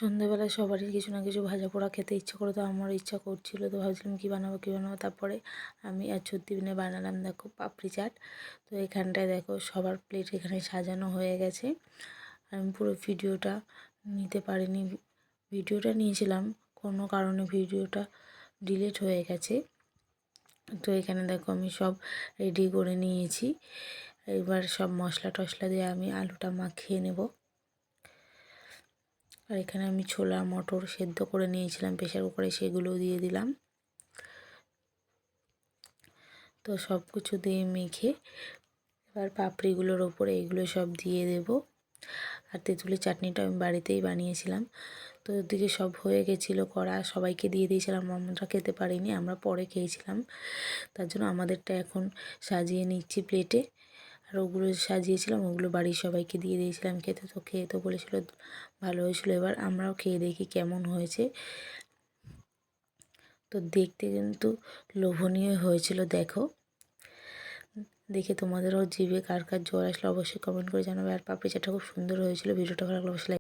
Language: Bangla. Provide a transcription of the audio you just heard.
সন্ধ্যেবেলা সবারই কিছু না কিছু ভাজা পোড়া খেতে ইচ্ছে করে, তো আমার ইচ্ছা করছিল, তো ভাবছিলাম কী বানাবো। তারপরে আমি আর ছুটিনে বানালাম দেখো পাপড়ি চাট। তো এখানটায় দেখো সবার প্লেট এখানে সাজানো হয়ে গেছে। আমি পুরো ভিডিওটা নিতে পারিনি, ভিডিওটা নিয়েছিলাম, কোনো কারণে ভিডিওটা ডিলিট হয়ে গেছে। তো এখানে দেখো আমি সব রেডি করে নিয়েছি। এবার সব মশলা টশলা দিয়ে আমি আলুটা মাখিয়ে নেব। আর এখানে আমি ছোলা মটর সেদ্ধ করে নিয়েছিলাম প্রেশার কুকারে, সেগুলোও দিয়ে দিলাম। তো সব কিছু দিয়ে মেখে এবার পাপড়িগুলোর ওপরে এগুলো সব দিয়ে দেব। আর তেঁতুলের চাটনিটা আমি বাড়িতেই বানিয়েছিলাম। তো ওদিকে সব হয়ে গেছিলো করা, সবাইকে দিয়ে দিয়েছিলাম, আমরা খেতে পারিনি, আমরা পরে খেয়েছিলাম। তার জন্য আমাদেরটা এখন সাজিয়ে নিচ্ছি প্লেটে। আর ওগুলো সাজিয়েছিলাম ওগুলো বাড়ির সবাইকে দিয়ে দিয়েছিলাম খেতে। তো খেয়ে তো বলেছিল ভালো হয়েছিল, এবার আমরাও খেয়ে দেখি কেমন হয়েছে। তো দেখতে কিন্তু লোভনীয় হয়েছিল দেখো, দেখে তোমাদেরও জিভে কার কার জল আসলে অবশ্যই কমেন্ট করে জানাবে। আর পাপড়ি চাটটা খুব সুন্দর হয়েছিল। ভিডিওটা ভালো লাগলে অবশ্যই